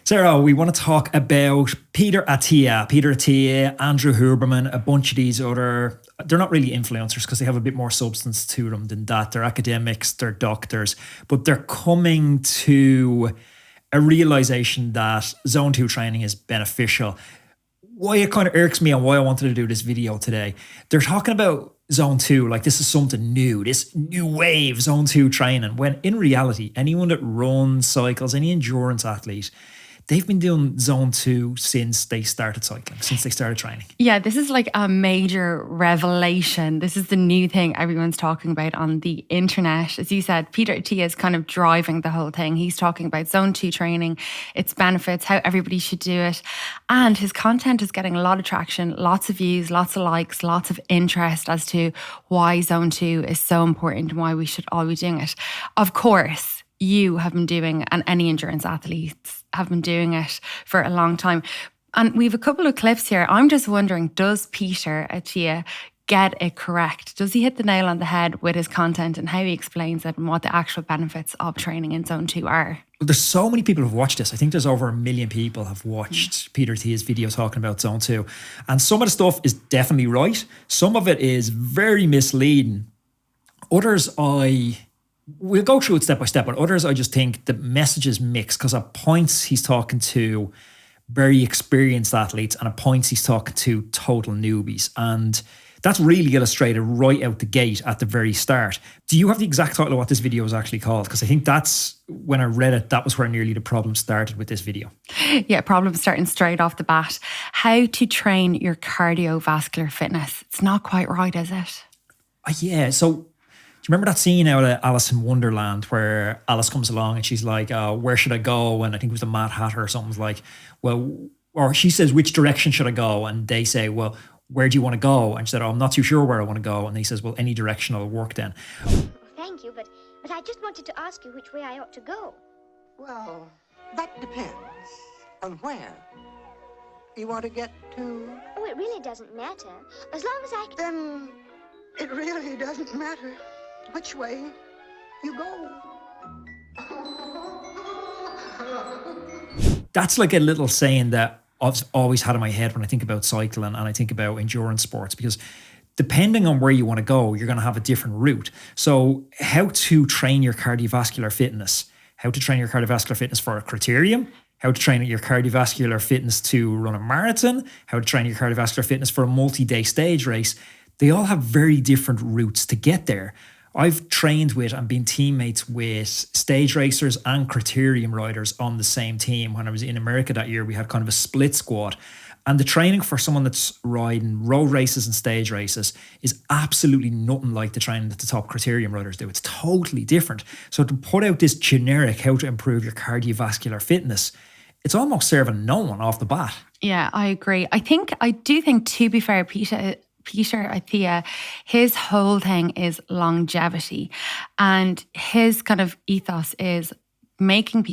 Sarah, we want to talk about Peter Attia, Andrew Huberman, a bunch of these other, they're not really influencers because they have a bit more substance to them than that. They're academics, they're doctors, but they're coming to a realization that zone 2 training is beneficial. Why it kind of irks me and why I wanted to do this video today. They're talking about zone 2, like this is something new, this new wave, zone 2 training, when in reality, anyone that runs, cycles, any endurance athlete, they've been doing zone 2 since they started cycling, since they started training. Yeah, this is like a major revelation. This is the new thing everyone's talking about on the internet. As you said, Peter Attia is kind of driving the whole thing. He's talking about zone 2 training, its benefits, how everybody should do it. And his content is getting a lot of traction, lots of views, lots of likes, lots of interest as to why zone 2 is so important and why we should all be doing it. Of course, you have been doing, and any endurance athletes have been doing it for a long time. And we have a couple of clips here. I'm just wondering, does Peter Attia get it correct? Does he hit the nail on the head with his content and how he explains it and what the actual benefits of training in zone 2 are? Well, there's so many people who've watched this. I think there's over 1 million people have watched Peter Attia's video talking about zone 2. And some of the stuff is definitely right. Some of it is very misleading. Others we'll go through it step by step, but others I just think the message is mixed because at points he's talking to very experienced athletes and at points he's talking to total newbies. And that's really illustrated right out the gate at the very start. Do you have the exact title of what this video is actually called? Because I think that's, when I read it, that was where nearly the problem started with this video. Yeah, problem starting straight off the bat. How to train your cardiovascular fitness. It's not quite right, is it? Yeah, so do you remember that scene out of Alice in Wonderland where Alice comes along and she's like, where should I go? And I think it was the Mad Hatter or something was like, well, or she says, which direction should I go? And they say, well, where do you want to go? And she said, I'm not too sure where I want to go. And he says, well, any direction will work then. Thank you, but I just wanted to ask you which way I ought to go. Well, that depends on where you want to get to. Oh, it really doesn't matter. As long as I can... Then it really doesn't matter which way you go. That's like a little saying that I've always had in my head when I think about cycling and I think about endurance sports, because depending on where you want to go, you're going to have a different route. So how to train your cardiovascular fitness, how to train your cardiovascular fitness for a criterium, how to train your cardiovascular fitness to run a marathon, how to train your cardiovascular fitness for a multi-day stage race, they all have very different routes to get there. I've trained with and been teammates with stage racers and criterium riders on the same team. When I was in America that year, we had kind of a split squad. And the training for someone that's riding road races and stage races is absolutely nothing like the training that the top criterium riders do. It's totally different. So to put out this generic how to improve your cardiovascular fitness, it's almost serving no one off the bat. Yeah, I agree. I do think, to be fair, Peter Attia, his whole thing is longevity, and his kind of ethos is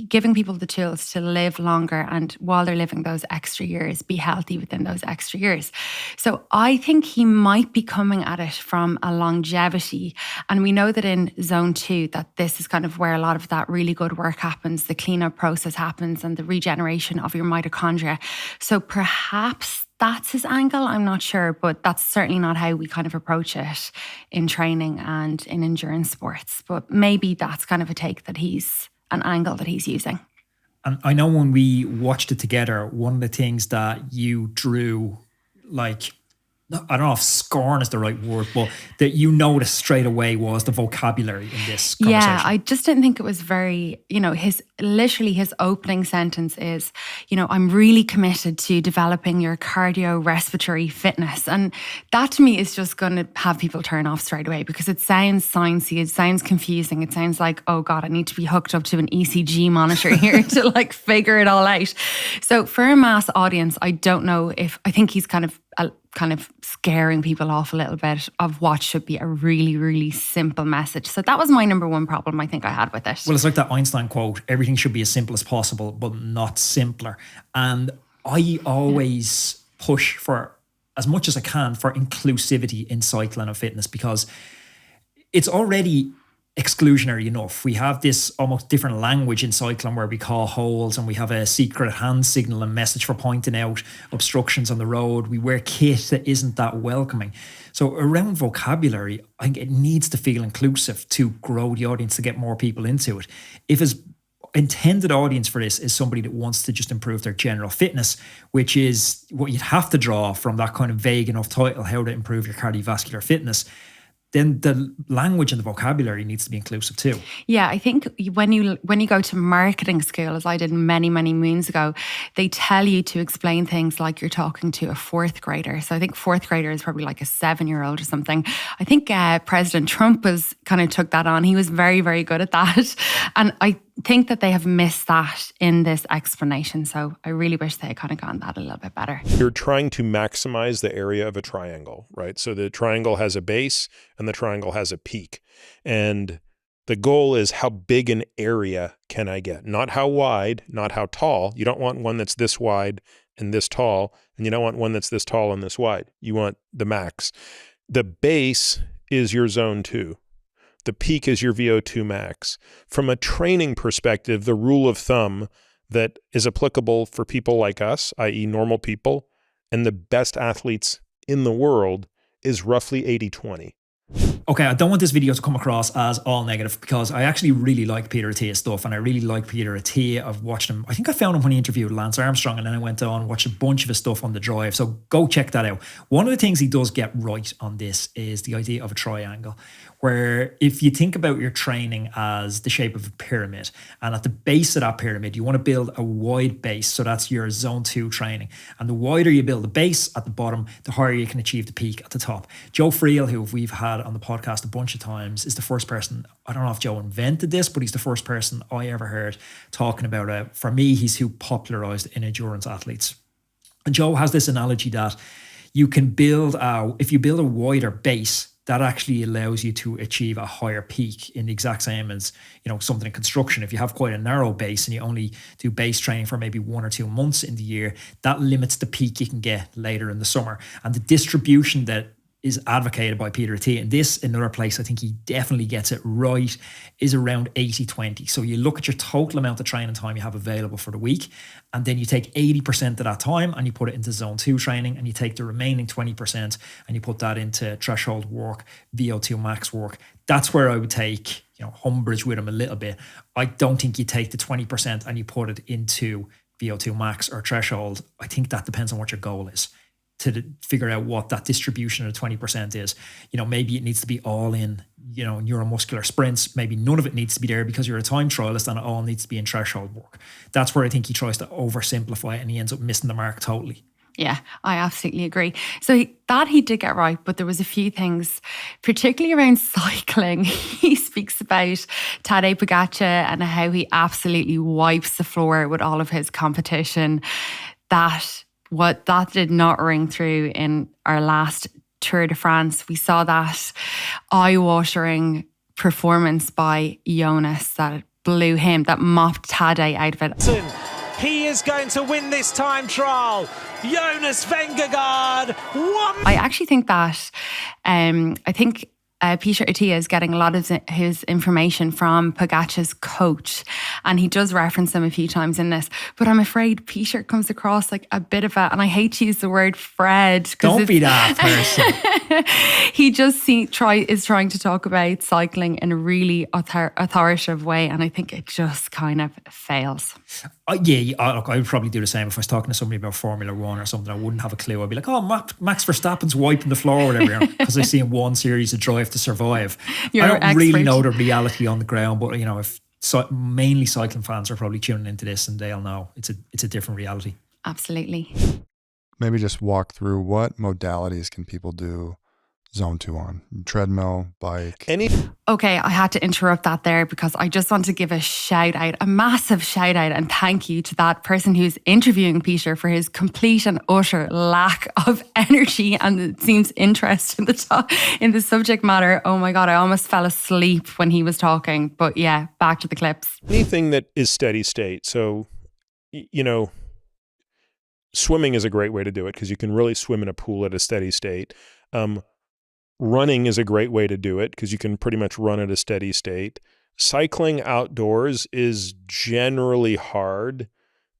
giving people the tools to live longer, and while they're living those extra years, be healthy within those extra years. So I think he might be coming at it from a longevity, and we know that in zone 2 that this is kind of where a lot of that really good work happens, the cleanup process happens, and the regeneration of your mitochondria. So perhaps that's his angle, I'm not sure, but that's certainly not how we kind of approach it in training and in endurance sports. But maybe that's kind of an angle that he's using. And I know when we watched it together, one of the things that you drew, like, I don't know if scorn is the right word, but that you noticed straight away was the vocabulary in this conversation. Yeah, I just didn't think it was very, his opening sentence is, I'm really committed to developing your cardiorespiratory fitness. And that to me is just going to have people turn off straight away because it sounds sciencey, it sounds confusing. It sounds like, oh God, I need to be hooked up to an ECG monitor here to like figure it all out. So for a mass audience, I don't know I think he's kind of scaring people off a little bit of what should be a really, really simple message. So that was my number one problem I think I had with it. Well, it's like that Einstein quote, everything should be as simple as possible, but not simpler. And I always push for, as much as I can, for inclusivity in cycling and fitness, because it's already exclusionary enough. We have this almost different language in cycling where we call holes, and we have a secret hand signal and message for pointing out obstructions on the road. We wear kit that isn't that welcoming. So around vocabulary, I think it needs to feel inclusive to grow the audience, to get more people into it. If his intended audience for this is somebody that wants to just improve their general fitness, which is what you'd have to draw from that kind of vague enough title, how to improve your cardiovascular fitness, then the language and the vocabulary needs to be inclusive too. Yeah, I think when you go to marketing school, as I did many, many moons ago, they tell you to explain things like you're talking to a fourth grader. So I think fourth grader is probably like a 7-year-old or something. I think President Trump took that on. He was very, very good at that. And I think that they have missed that in this explanation. So I really wish they had kind of gotten that a little bit better. You're trying to maximize the area of a triangle, right? So the triangle has a base and the triangle has a peak. And the goal is how big an area can I get? Not how wide, not how tall. You don't want one that's this wide and this tall, and you don't want one that's this tall and this wide. You want the max. The base is your zone 2. The peak is your VO2 max. From a training perspective, the rule of thumb that is applicable for people like us, i.e. normal people, and the best athletes in the world is roughly 80-20. Okay, I don't want this video to come across as all negative, because I actually really like Peter Attia's stuff, and I really like Peter Attia. I've watched him. I think I found him when he interviewed Lance Armstrong, and then I went on and watched a bunch of his stuff on the drive. So go check that out. One of the things he does get right on this is the idea of a triangle, where if you think about your training as the shape of a pyramid, and at the base of that pyramid, you want to build a wide base. So that's your zone 2 training. And the wider you build the base at the bottom, the higher you can achieve the peak at the top. Joe Friel, who we've had on the podcast a bunch of times, is the first person, I don't know if Joe invented this, but he's the first person I ever heard talking about it. For me, he's who popularized in endurance athletes. And Joe has this analogy that you can if you build a wider base, that actually allows you to achieve a higher peak, in the exact same as, something in construction. If you have quite a narrow base and you only do base training for maybe 1 or 2 months in the year, that limits the peak you can get later in the summer. And the distribution that is advocated by Peter Attia, and this, another place I think he definitely gets it right, is around 80-20. So you look at your total amount of training time you have available for the week, and then you take 80% of that time and you put it into zone 2 training, and you take the remaining 20% and you put that into threshold work, VO2 max work. That's where I would take, umbrage with him a little bit. I don't think you take the 20% and you put it into VO2 max or threshold. I think that depends on what your goal is, to figure out what that distribution of 20% is. Maybe it needs to be all in, neuromuscular sprints. Maybe none of it needs to be there because you're a time trialist, and it all needs to be in threshold work. That's where I think he tries to oversimplify it, and he ends up missing the mark totally. Yeah, I absolutely agree. So he did get right, but there was a few things, particularly around cycling. He speaks about Tadej Pogačar and how he absolutely wipes the floor with all of his competition. That did not ring through in our last Tour de France. We saw that eye-watering performance by Jonas that blew him, that mopped Tadej out of it. He is going to win this time trial. Jonas Vingegaard won. I actually think that, Peter Attia is getting a lot of his information from Pogačar's coach, and he does reference him a few times in this. But I'm afraid Peter comes across like a bit of and I hate to use the word Fred. Don't be that person. He just is trying to talk about cycling in a really authoritative way, and I think it just kind of fails. Look, I would probably do the same if I was talking to somebody about Formula 1 or something. I wouldn't have a clue. I'd be like, Max Verstappen's wiping the floor or whatever, because I see in one series of Drive to Survive. I don't really know the reality on the ground, but if mainly cycling fans are probably tuning into this, and they'll know it's a different reality. Absolutely. Maybe just walk through what modalities can people do zone 2 on? Treadmill, bike. Okay, I had to interrupt that there because I just want to give a shout out, a massive shout out and thank you to that person who's interviewing Peter for his complete and utter lack of energy and it seems interest in the subject matter. Oh my God, I almost fell asleep when he was talking. But yeah, back to the clips. Anything that is steady state. So, swimming is a great way to do it because you can really swim in a pool at a steady state. Running is a great way to do it because you can pretty much run at a steady state. Cycling outdoors is generally hard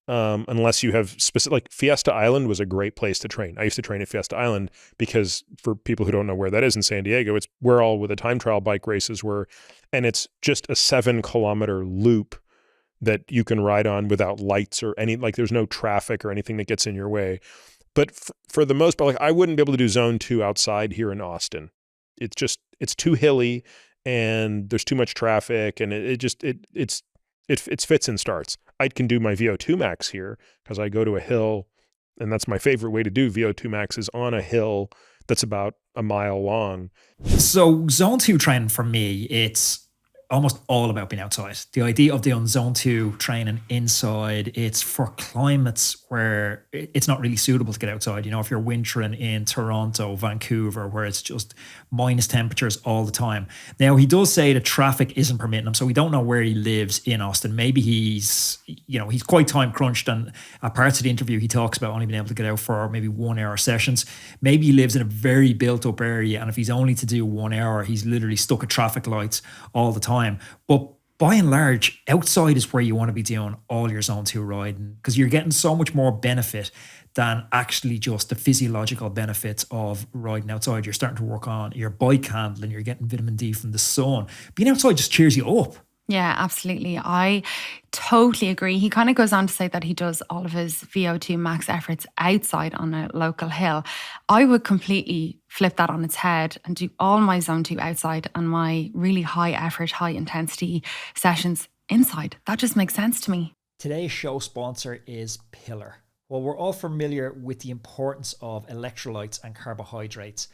unless you have specific, like Fiesta Island was a great place to train. I used to train at Fiesta Island because for people who don't know where that is in San Diego, it's where all the time trial bike races were. And it's just a 7-kilometer loop that you can ride on without lights or there's no traffic or anything that gets in your way. But for the most part, I wouldn't be able to do zone 2 outside here in Austin. It's too hilly and there's too much traffic and it's fits and starts. I can do my VO2 max here because I go to a hill, and that's my favorite way to do VO2 max is on a hill that's about a mile long. So zone 2 training for me, it's almost all about being outside. The idea of doing zone 2 training inside, it's for climates where it's not really suitable to get outside. If you're wintering in Toronto, Vancouver, where it's just minus temperatures all the time. Now, he does say that traffic isn't permitting him, so we don't know where he lives in Austin. Maybe he's quite time crunched, and at parts of the interview, he talks about only being able to get out for maybe 1 hour sessions. Maybe he lives in a very built up area, and if he's only to do 1 hour, he's literally stuck at traffic lights all the time. But by and large, outside is where you want to be doing all your zone 2 riding because you're getting so much more benefit than actually just the physiological benefits of riding outside. You're starting to work on your bike handling, you're getting vitamin D from the sun. Being outside just cheers you up. Yeah, absolutely. I totally agree. He kind of goes on to say that he does all of his VO2 max efforts outside on a local hill. I would completely flip that on its head and do all my zone 2 outside and my really high effort, high intensity sessions inside. That just makes sense to me. Today's show sponsor is Pillar. Well, we're all familiar with the importance of electrolytes and carbohydrates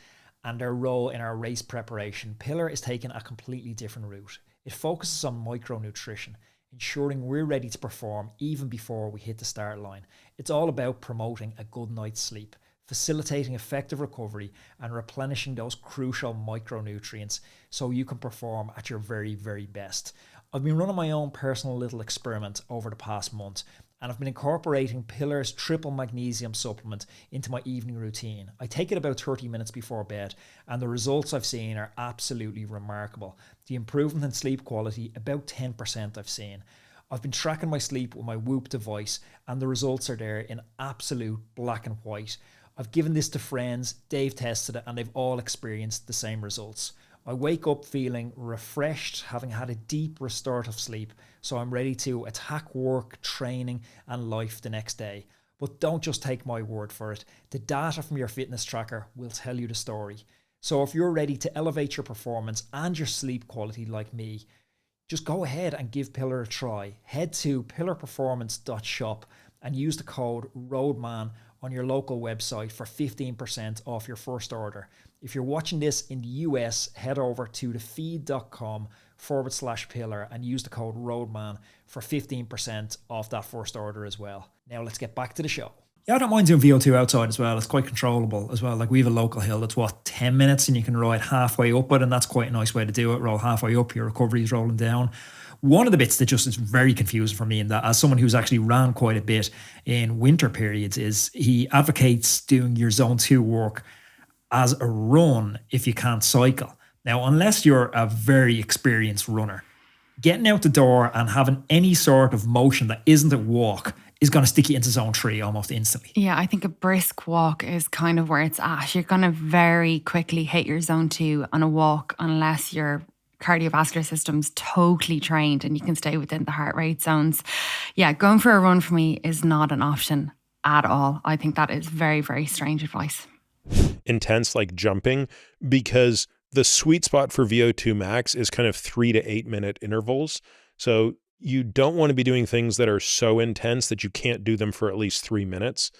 and their role in our race preparation. Pillar is taking a completely different route. It focuses on micronutrition, ensuring we're ready to perform even before we hit the start line. It's all about promoting a good night's sleep, facilitating effective recovery, and replenishing those crucial micronutrients so you can perform at your very, very best. I've been running my own personal little experiment over the past month, and I've been incorporating Pillar's triple magnesium supplement into my evening routine. I take it about 30 minutes before bed, and the results I've seen are absolutely remarkable. The improvement in sleep quality, about 10% I've seen. I've been tracking my sleep with my Whoop device, and the results are there in absolute black and white. I've given this to friends, they've tested it, and they've all experienced the same results. I wake up feeling refreshed, having had a deep restorative sleep, so I'm ready to attack work, training, and life the next day. But don't just take my word for it. The data from your fitness tracker will tell you the story. So if you're ready to elevate your performance and your sleep quality like me, just go ahead and give Pillar a try. Head to pillarperformance.shop and use the code ROADMAN on your local website for 15% off your first order. If you're watching this in the US, head over to thefeed.com/pillar and use the code ROADMAN for 15% off that first order as well. Now let's get back to the show. Yeah, I don't mind doing VO2 outside as well. It's quite controllable as well. Like we have a local hill that's 10 minutes and you can ride halfway up it, and that's quite a nice way to do it. Roll halfway up, your recovery is rolling down. One of the bits that just is very confusing for me, in that as someone who's actually ran quite a bit in winter periods, is he advocates doing your zone 2 work as a run if you can't cycle. Now, unless you're a very experienced runner, getting out the door and having any sort of motion that isn't a walk is going to stick you into zone 3 almost instantly. Yeah, I think a brisk walk is kind of where it's at. You're going to very quickly hit your zone 2 on a walk unless your cardiovascular system's totally trained and you can stay within the heart rate zones. Yeah, going for a run for me is not an option at all. I think that is very, very strange advice. Intense, like jumping, because the sweet spot for VO2 max is kind of 3 to 8 minute intervals. So you don't want to be doing things that are so intense that you can't do them for at least 3 minutes.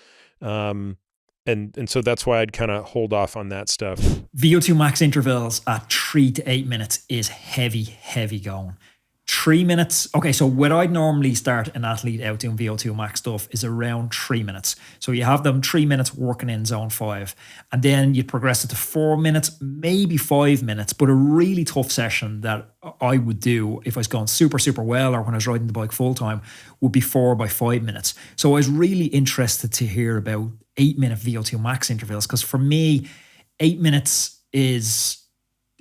And so that's why I'd kind of hold off on that stuff. VO2 max intervals at 3 to 8 minutes is heavy going. 3 minutes. Okay, so when I'd normally start an athlete out doing VO2 max stuff is around 3 minutes. So you have them 3 minutes working in zone 5, and then you progress it to 4 minutes, maybe 5 minutes. But a really tough session that I would do if I was going super, super well, or when I was riding the bike full time, would be 4 by 5 minutes. So I was really interested to hear about 8 minute VO2 max intervals, because for me, 8 minutes is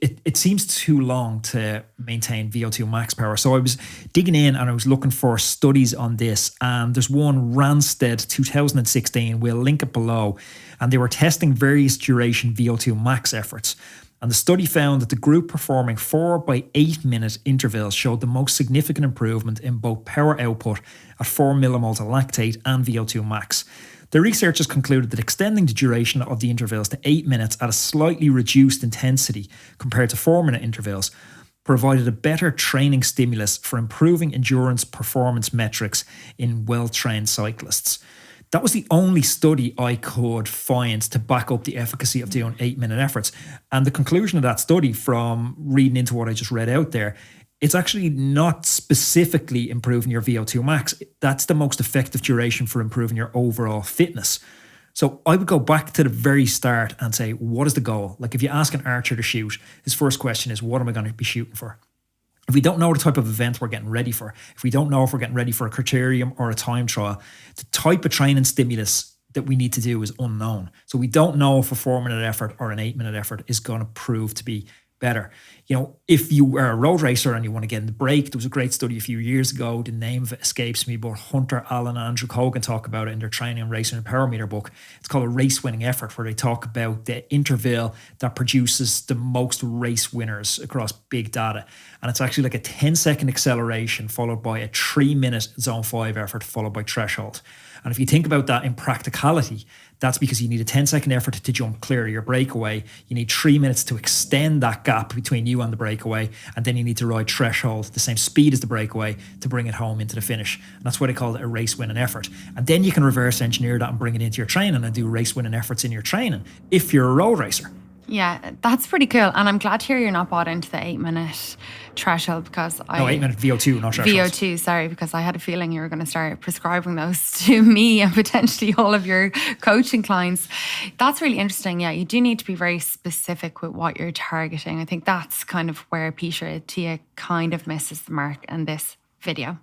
it seems too long to maintain VO2 max power. So I was digging in and I was looking for studies on this. And there's one, Randstad 2016, we'll link it below. And they were testing various duration VO2 max efforts. And the study found that the group performing 4 by 8 minute intervals showed the most significant improvement in both power output at 4 millimoles of lactate and VO2 max. The researchers concluded that extending the duration of the intervals to 8 minutes at a slightly reduced intensity compared to 4-minute intervals provided a better training stimulus for improving endurance performance metrics in well-trained cyclists. That was the only study I could find to back up the efficacy of doing 8-minute efforts. And the conclusion of that study, from reading into what I just read out there, it's actually not specifically improving your VO2 max. That's the most effective duration for improving your overall fitness. So I would go back to the very start and say, what is the goal? Like if you ask an archer to shoot, his first question is, what am I going to be shooting for? If we don't know the type of event we're getting ready for, if we don't know if we're getting ready for a criterium or a time trial, the type of training stimulus that we need to do is unknown. So we don't know if a 4-minute effort or an 8-minute effort is going to prove to be better. You know, if you are a road racer and you want to get in the break, there was a great study a few years ago, the name of it escapes me, but Hunter, Allen and Andrew Cogan talk about it in their Training and Racing and Power Meter book. It's called a race winning effort, where they talk about the interval that produces the most race winners across big data. And it's actually like a 10-second acceleration followed by a 3-minute zone 5 effort followed by threshold. And if you think about that in practicality, that's because you need a 10-second effort to jump clear of your breakaway. You need 3 minutes to extend that gap between you and the breakaway. And then you need to ride threshold, the same speed as the breakaway, to bring it home into the finish. And that's why they call it a race winning effort. And then you can reverse engineer that and bring it into your training and do race winning efforts in your training if you're a road racer. Yeah, that's pretty cool. And I'm glad to hear you're not bought into the 8-minute threshold, because No, 8-minute VO2, not threshold. VO2, sorry, because I had a feeling you were going to start prescribing those to me and potentially all of your coaching clients. That's really interesting. Yeah, you do need to be very specific with what you're targeting. I think that's kind of where Peter Attia kind of misses the mark in this video.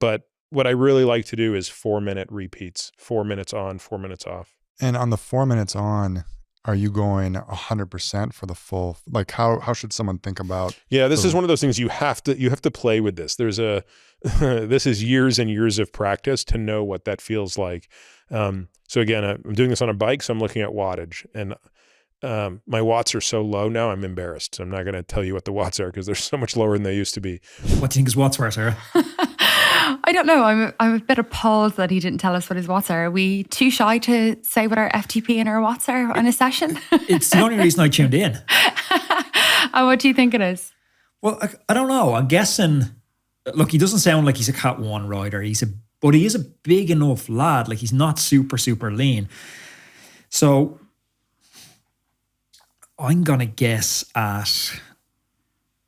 But what I really like to do is 4-minute repeats, 4 minutes on, 4 minutes off. And on the 4 minutes on, are you going 100% for the full? Like how should someone think about? Yeah, this is one of those things you have to play with this. There's this is years and years of practice to know what that feels like. So again, I'm doing this on a bike, so I'm looking at wattage, and my watts are so low now, I'm embarrassed. So I'm not going to tell you what the watts are because they're so much lower than they used to be. What do you think his watts were, Sarah? I don't know. I'm a bit appalled that he didn't tell us what his watts are. Are we too shy to say what our FTP and our watts are on a session? It's the only reason I tuned in. And what do you think it is? Well, I don't know. I'm guessing, look, he doesn't sound like he's a Cat 1 rider. But he is a big enough lad. Like, he's not super, super lean. So I'm going to guess at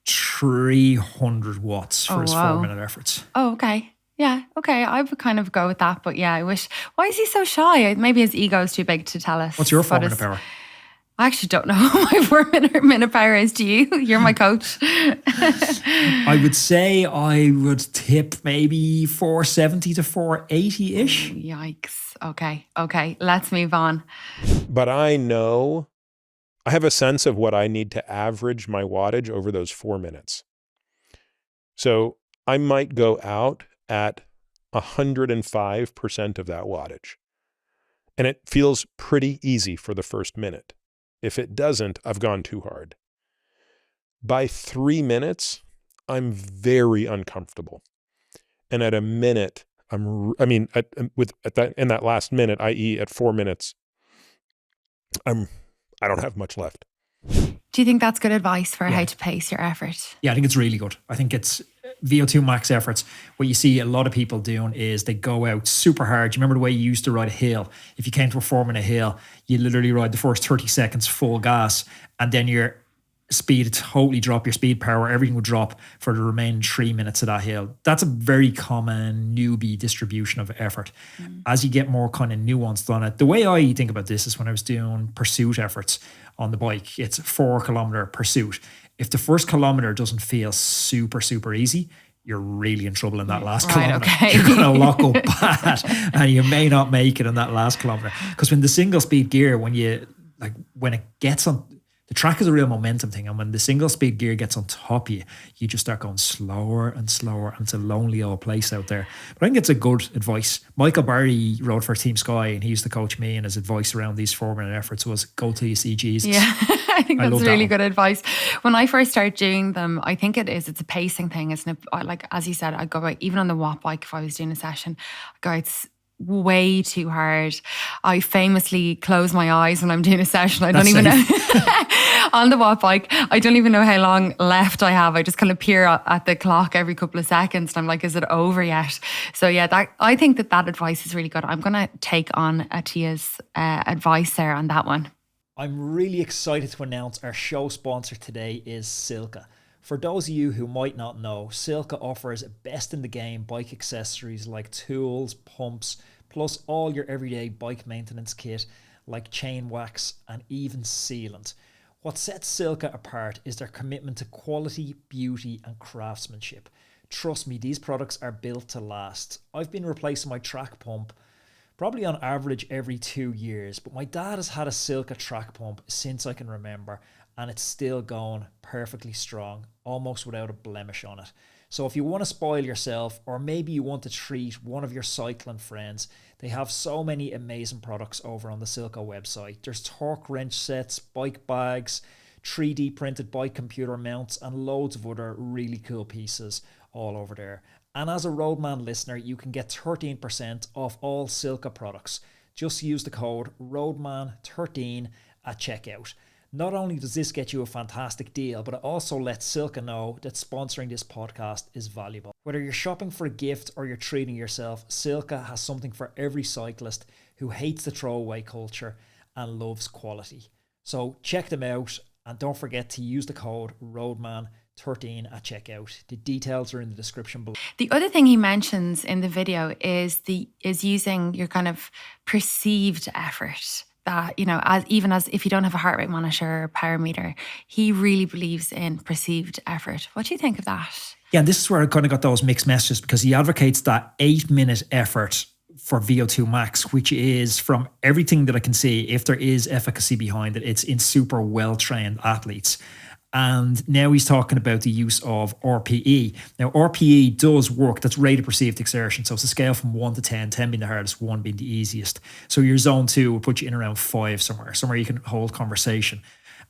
300 watts for his 4-minute efforts. Oh, okay. Yeah, okay. I would kind of go with that. But yeah, I wish. Why is he so shy? Maybe his ego is too big to tell us. What's your 4-minute power? I actually don't know what my 4-minute power is. Do you? You're my coach. I would say I would tip maybe 470 to 480-ish. Yikes. Okay. Let's move on. But I know, I have a sense of what I need to average my wattage over those 4 minutes. So I might go out at 105% of that wattage. And it feels pretty easy for the first minute. If it doesn't, I've gone too hard. By 3 minutes, I'm very uncomfortable. And at a minute, in that last minute, i.e. at 4 minutes, I don't have much left. Do you think that's good advice for how to pace your effort? Yeah, I think it's really good. I think it's VO2 max efforts. What you see a lot of people doing is they go out super hard. Do you remember the way you used to ride a hill? If you came to a 4-minute hill, you literally ride the first 30 seconds full gas, and then your speed would totally drop, your speed power, everything would drop for the remaining 3 minutes of that hill. That's a very common newbie distribution of effort. As you get more kind of nuanced on it, the way I think about this is when I was doing pursuit efforts on the bike, it's a 4-kilometer pursuit. If the first kilometer doesn't feel super, super easy, you're really in trouble in that last kilometer. Okay. You're going to lock up bad and you may not make it in that last kilometer. Because when the single speed gear, when it gets on, The track is a real momentum thing. And when the single speed gear gets on top of you, you just start going slower and slower. And it's a lonely old place out there. But I think it's a good advice. Michael Barry rode for Team Sky and he used to coach me, and his advice around these 4-minute efforts was go till you see Jesus. Yeah, I think that's really good advice. When I first started doing them, I think it's a pacing thing, isn't it? Like, as you said, I'd go out, even on the watt bike, if I was doing a session, I'd go out way too hard. I famously close my eyes when I'm doing a session. I don't even know. On the watt bike, I don't even know how long left I have. I just kind of peer at the clock every couple of seconds and I'm like, is it over yet? So yeah, I think that advice is really good. I'm going to take on Attia's advice there on that one. I'm really excited to announce our show sponsor today is Silca. For those of you who might not know, Silca offers best in the game bike accessories like tools, pumps, plus all your everyday bike maintenance kit like chain wax and even sealant. What sets Silca apart is their commitment to quality, beauty and craftsmanship. Trust me, these products are built to last. I've been replacing my track pump probably on average every 2 years, but my dad has had a Silca track pump since I can remember, and it's still going perfectly strong, almost without a blemish on it. So if you want to spoil yourself, or maybe you want to treat one of your cycling friends, they have so many amazing products over on the Silca website. There's torque wrench sets, bike bags, 3D printed bike computer mounts, and loads of other really cool pieces all over there. And as a Roadman listener, you can get 13% off all Silca products. Just use the code ROADMAN13 at checkout. Not only does this get you a fantastic deal, but it also lets Silca know that sponsoring this podcast is valuable. Whether you're shopping for a gift or you're treating yourself, Silca has something for every cyclist who hates the throwaway culture and loves quality. So check them out, and don't forget to use the code ROADMAN13 at checkout. The details are in the description below. The other thing he mentions in the video is using your kind of perceived effort. That, you know, as if you don't have a heart rate monitor or power meter, he really believes in perceived effort. What do you think of that? Yeah, and this is where I kind of got those mixed messages, because he advocates that 8-minute effort for VO2 max, which is, from everything that I can see, if there is efficacy behind it, it's in super well-trained athletes. And now he's talking about the use of RPE. Now, RPE does work. That's rate of perceived exertion. So it's a scale from 1 to 10, 10 being the hardest, 1 being the easiest. So your zone 2 will put you in around 5 somewhere you can hold conversation.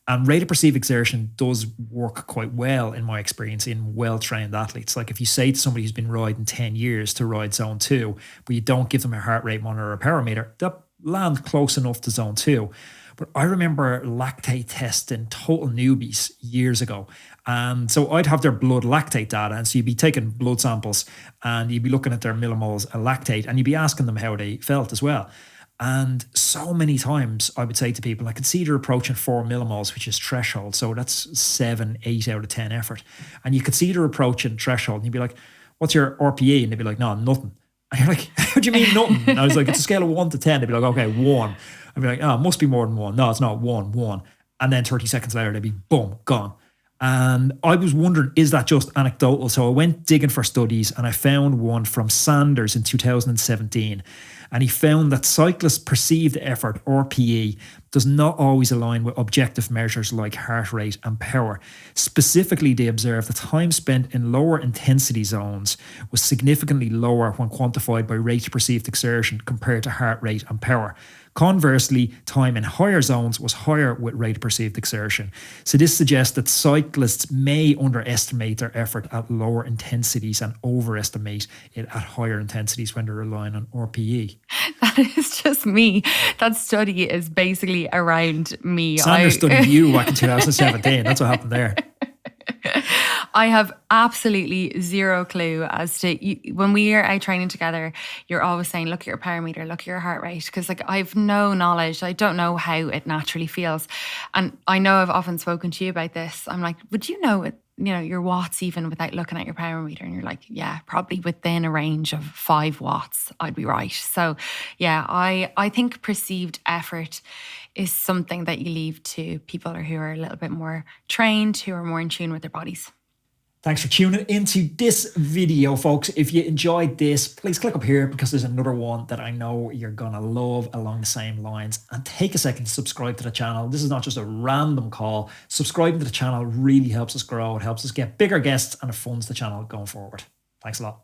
And rate of perceived exertion does work quite well, in my experience, in well-trained athletes. Like if you say to somebody who's been riding 10 years to ride zone 2, but you don't give them a heart rate monitor or a power meter, they'll land close enough to zone 2. But I remember lactate testing total newbies years ago. And so I'd have their blood lactate data. And so you'd be taking blood samples and you'd be looking at their millimoles of lactate and you'd be asking them how they felt as well. And so many times I would say to people, I could see they're approaching 4 millimoles, which is threshold. So that's 7, 8 out of 10 effort. And you could see they're approaching threshold and you'd be like, what's your RPE? And they'd be like, no, nothing. And you're like, how do you mean nothing? And I was like, it's a scale of 1 to 10. They'd be like, okay, 1. I'd be like, oh, it must be more than 1. No, it's not 1. And then 30 seconds later, they'd be boom, gone. And I was wondering, is that just anecdotal? So I went digging for studies and I found one from Sanders in 2017. And he found that cyclists' perceived effort, RPE, does not always align with objective measures like heart rate and power. Specifically, they observed the time spent in lower intensity zones was significantly lower when quantified by rate perceived exertion compared to heart rate and power. Conversely, time in higher zones was higher with rate perceived exertion. So this suggests that cyclists may underestimate their effort at lower intensities and overestimate it at higher intensities when they're relying on RPE. That is just me. That study is basically around me. Sanders studied you back in 2017. That's what happened there. I have absolutely zero clue as to, when we are out training together, you're always saying, look at your power meter, look at your heart rate. Because like I've no knowledge. I don't know how it naturally feels. And I know I've often spoken to you about this. I'm like, would you know it? You know, your watts even without looking at your power meter? And you're like, yeah, probably within a range of 5 watts, I'd be right. So yeah, I think perceived effort is something that you leave to people who are a little bit more trained, who are more in tune with their bodies. Thanks for tuning into this video, folks. If you enjoyed this, please click up here because there's another one that I know you're going to love along the same lines. And take a second to subscribe to the channel. This is not just a random call. Subscribing to the channel really helps us grow. It helps us get bigger guests and it funds the channel going forward. Thanks a lot.